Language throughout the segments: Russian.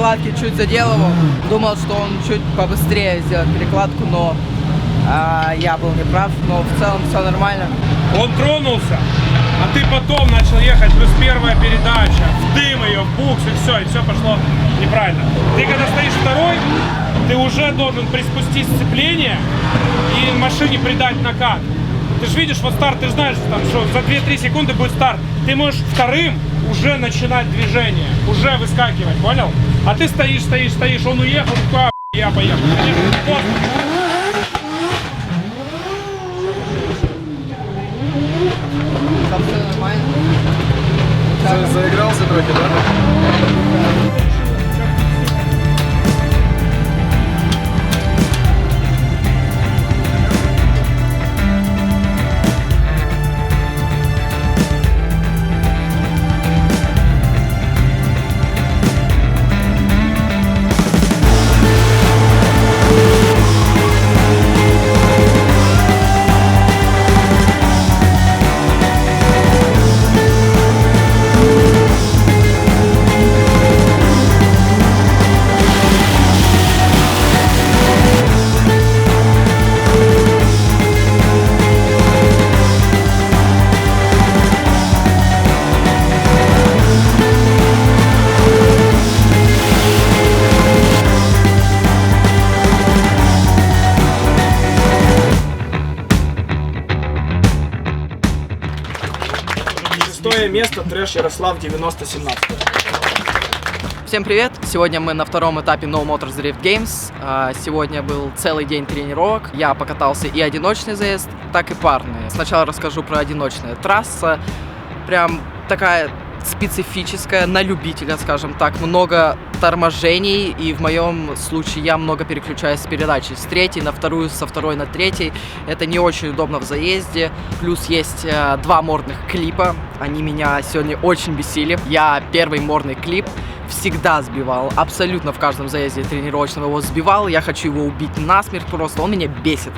перекладке чуть задел его. Думал, что он чуть побыстрее сделает перекладку, но я был неправ. Но в целом все нормально. Он тронулся, а ты потом начал ехать, плюс первая передача, в дым ее, в букс, и все пошло неправильно. Ты когда стоишь второй, ты уже должен приспустить сцепление и машине придать накат. Ты же видишь, вот старт, ты же знаешь, там, что за 2-3 секунды будет старт. Ты можешь вторым уже начинать движение, уже выскакивать, понял? А ты стоишь, он уехал, я поехал. Конечно, поздно. Там все нормально. Заигрался трохи, да? Место Трэш Ярослав 9017. Всем привет! Сегодня мы на втором этапе No Motors Drift Games. Сегодня был целый день тренировок. Я покатался и одиночный заезд, так и парный. Сначала расскажу про одиночную. Трасса прям такая специфическая, на любителя, скажем так. Много торможений, и в моем случае я много переключаюсь с передачи с третьей на вторую, со второй на третий. Это не очень удобно в заезде. Плюс есть два мордных клипа. Они меня сегодня очень бесили. Я первый мордный клип всегда сбивал. Абсолютно в каждом заезде тренировочном его сбивал. Я хочу его убить насмерть просто. Он меня бесит.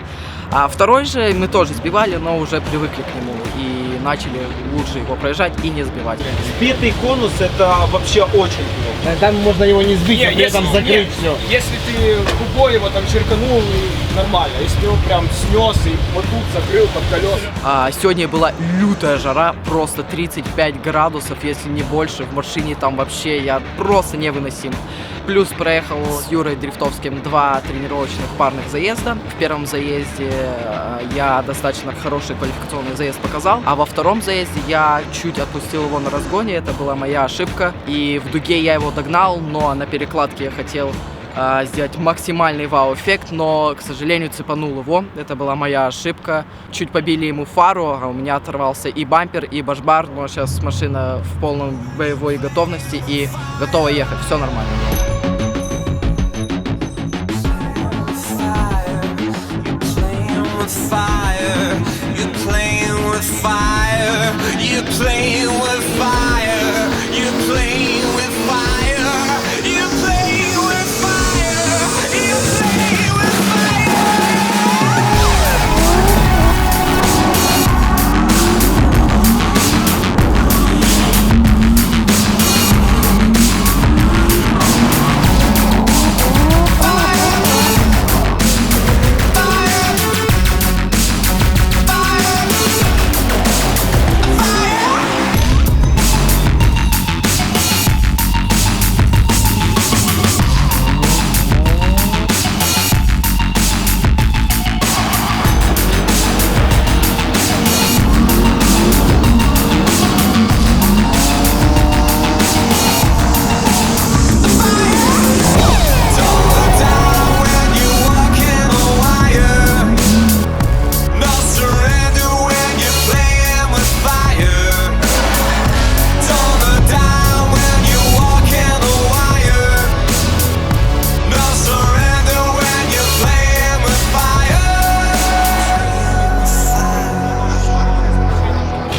А второй же мы тоже сбивали, но уже привыкли к нему. И начали лучше его проезжать и не сбивать. Сбитый конус — это вообще очень плохо. Там можно его не сбить, а при этом закрыть все. Если ты губой его там черканул, нормально. Если ты его прям снес и вот тут закрыл под колеса. Сегодня была лютая жара, просто 35 градусов, если не больше. В машине там вообще я просто невыносим. Плюс проехал с Юрой Дрифтовским 2 тренировочных парных заезда. В первом заезде я достаточно хороший квалификационный заезд показал, а во втором заезде я чуть отпустил его на разгоне. Это была моя ошибка. И в дуге я его догнал, но на перекладке я хотел сделать максимальный вау-эффект, но, к сожалению, цепанул его. Это была моя ошибка. Чуть побили ему фару, а у меня оторвался и бампер, и башбар. Но сейчас машина в полном боевой готовности и готова ехать. Все нормально.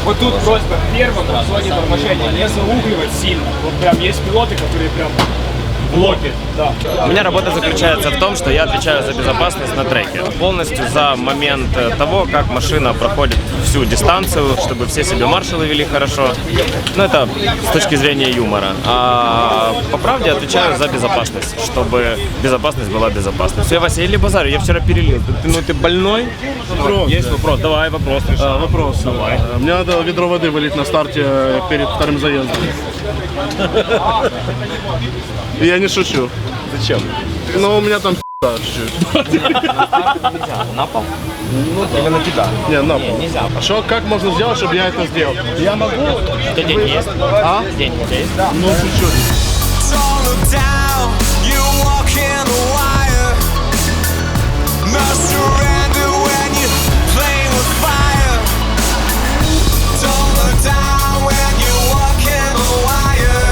Вот тут просто в первом зоне торможения не заугливать сильно. Вот прям есть пилоты, которые прям блоки. Да. У меня работа заключается в том, что я отвечаю за безопасность на треке. Полностью за момент того, как машина проходит всю дистанцию, чтобы все себе маршалы вели хорошо. Ну, это с точки зрения юмора. А по правде отвечаю за безопасность, чтобы безопасность была безопасностью. Я, Вася, или базарю, я вчера перелил. Ты больной? Вопрос. Есть вопрос? Давай, вопрос решаем. Вопрос. Давай. Мне надо ведро воды вылить на старте перед вторым заездом. И я не шучу. Зачем? Ну, у меня там чуть-чуть. На пол? Или на тебя? Не, на пол. Нельзя. А что, как можно сделать, чтобы я это сделал? Я могу. Что, деньги есть? А? Деньги у тебя есть? Ну, чуть-чуть. Don't look down, you walk in the wire. No surrender when you play with fire. Don't look down when you walk in the wire.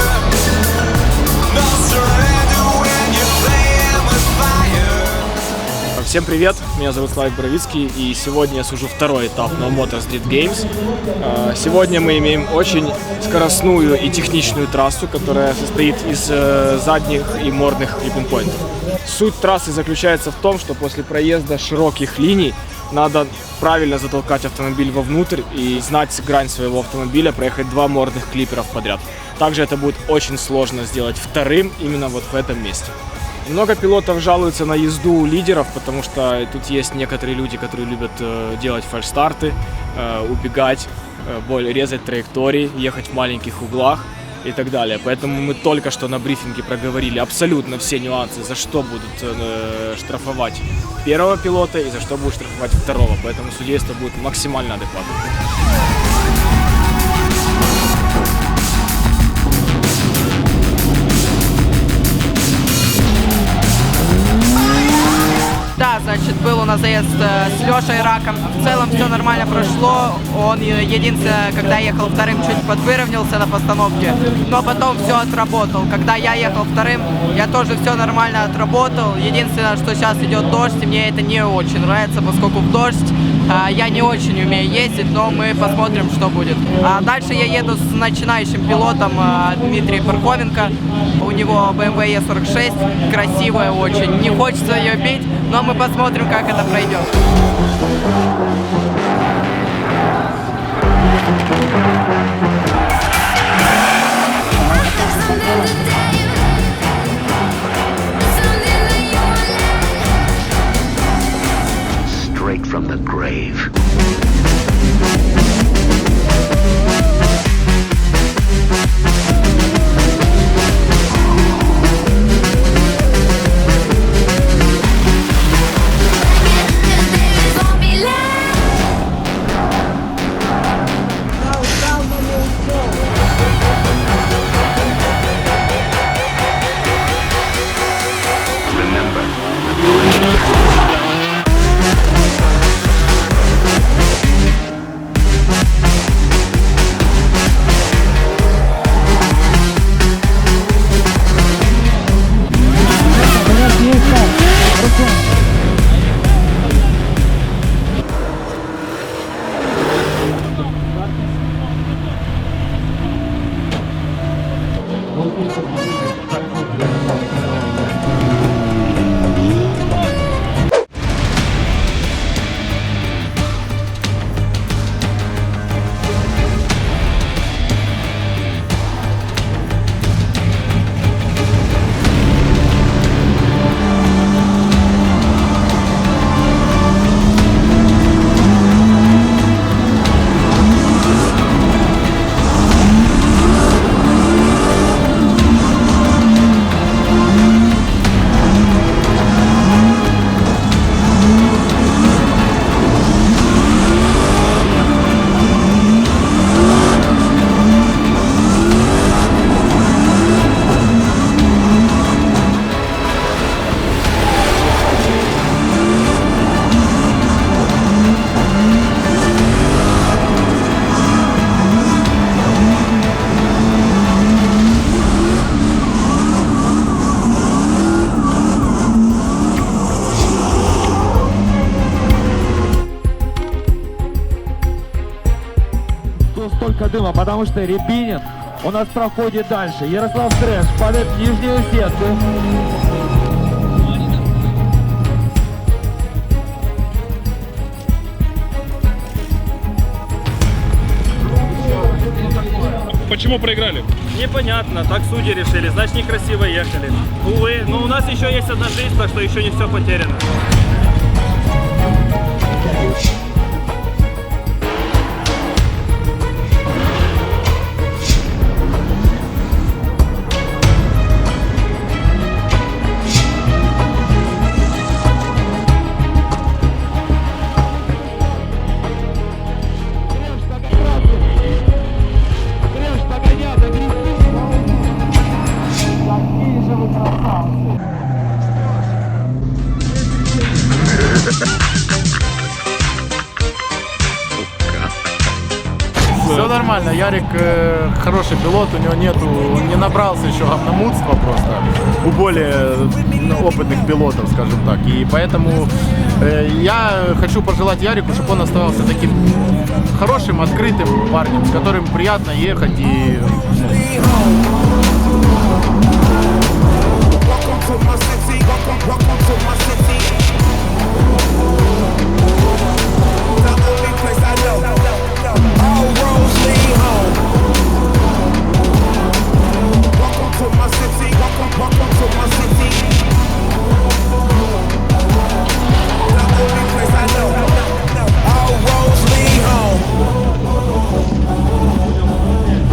No surrender when you play with fire. Всем привет, меня зовут Славик Боровицкий, и сегодня я сужу второй этап No Motors Drift Games. Сегодня мы имеем очень скоростную и техничную трассу, которая состоит из задних и мордных клиппинг-поинтов. Суть трассы заключается в том, что после проезда широких линий надо правильно затолкать автомобиль вовнутрь и знать грань своего автомобиля, проехать два мордных клиперов подряд. Также это будет очень сложно сделать вторым именно вот в этом месте. Много пилотов жалуются на езду лидеров, потому что тут есть некоторые люди, которые любят делать фальшстарты, убегать, резать траектории, ехать в маленьких углах и так далее. Поэтому мы только что на брифинге проговорили абсолютно все нюансы, за что будут штрафовать первого пилота и за что будут штрафовать второго. Поэтому судейство будет максимально адекватным. Да, значит, был у нас заезд с Лешей Раком. В целом все нормально прошло. Он единственное, когда ехал вторым, чуть подвыровнялся на постановке, но потом все отработал. Когда я ехал вторым, я тоже все нормально отработал. Единственное, что сейчас идет дождь, и мне это не очень нравится, поскольку в дождь я не очень умею ездить, но мы посмотрим, что будет. А дальше я еду с начинающим пилотом Дмитрием Пархоменко. У него BMW E46, красивая очень. Не хочется ее бить, но мы посмотрим, как это пройдет. Straight from the grave. Столько дыма, потому что Рябинин у нас проходит дальше. Ярослав Трэш падает в нижнюю сетку. Почему проиграли? Непонятно, так судьи решили, значит некрасиво ехали. Увы, но у нас еще есть одна жизнь, так что еще не все потеряно. Все нормально, Ярик хороший пилот, у него нету, он не набрался еще говномудства просто у более опытных пилотов, скажем так. И поэтому я хочу пожелать Ярику, чтобы он оставался таким хорошим, открытым парнем, с которым приятно ехать и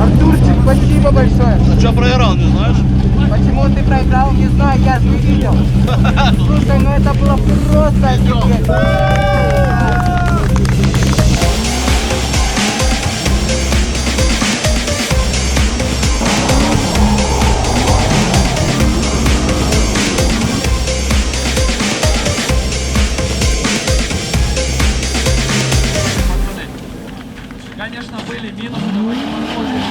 Артурчик, спасибо большое. Что проиграл, не знаешь? Почему ты проиграл, не знаю, я же не видел. Слушай, ну это было просто офигенно. Конечно, были минусы, давайте посмотрим.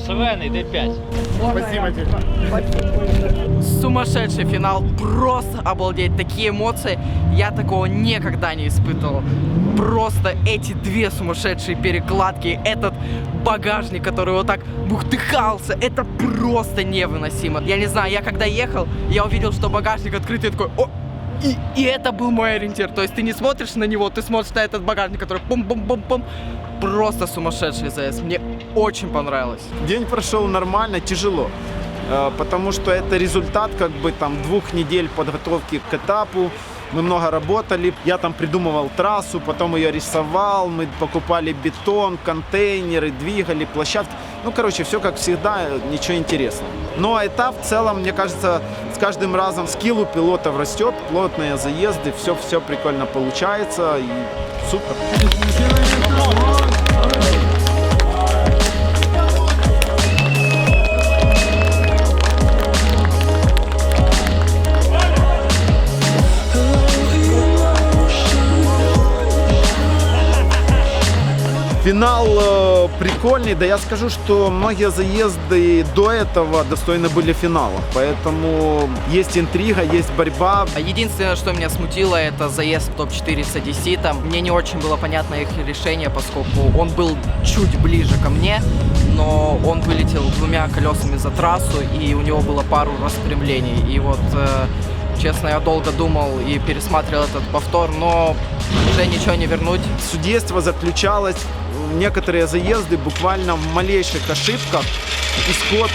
Швений, Д5. Спасибо тебе. Сумасшедший финал, просто обалдеть, такие эмоции я такого никогда не испытывал. Просто эти две сумасшедшие перекладки, этот багажник, который вот так бухтыхался, это просто невыносимо. Я не знаю, я когда ехал, я увидел, что багажник открытый, я такой, о! И это был мой ориентир. То есть ты не смотришь на него, ты смотришь на этот багажник, который пум-пум-пум-пум. Просто сумасшедший ЗС. Мне очень понравилось. День прошел нормально, тяжело, потому что это результат как бы там 2 недель подготовки к этапу. Мы много работали, я там придумывал трассу, потом ее рисовал, мы покупали бетон, контейнеры, двигали, площадки. Ну, короче, все как всегда, ничего интересного. Но этап в целом, мне кажется, с каждым разом скилл у пилотов растет, плотные заезды, все прикольно получается и супер. Финал прикольный, да я скажу, что многие заезды до этого достойны были финала, поэтому есть интрига, есть борьба. Единственное, что меня смутило, это заезд в топ-4 с одесситом. Мне не очень было понятно их решение, поскольку он был чуть ближе ко мне, но он вылетел двумя колесами за трассу, и у него было пару распрямлений. И вот, честно, я долго думал и пересматривал этот повтор, но уже ничего не вернуть. Судейство заключалось в некоторые заезды буквально в малейших ошибках. Исход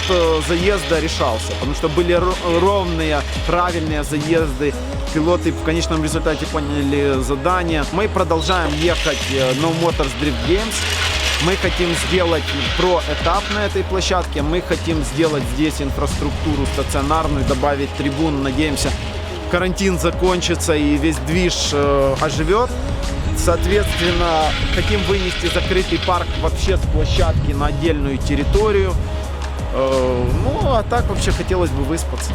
заезда решался, потому что были ровные, правильные заезды. Пилоты в конечном результате поняли задание. Мы продолжаем ехать No Motors Drift Games. Мы хотим сделать про-этап на этой площадке. Мы хотим сделать здесь инфраструктуру стационарную, добавить трибун. Надеемся, карантин закончится и весь движ оживет. Соответственно, хотим вынести закрытый парк вообще с площадки на отдельную территорию. Ну, а так вообще хотелось бы выспаться.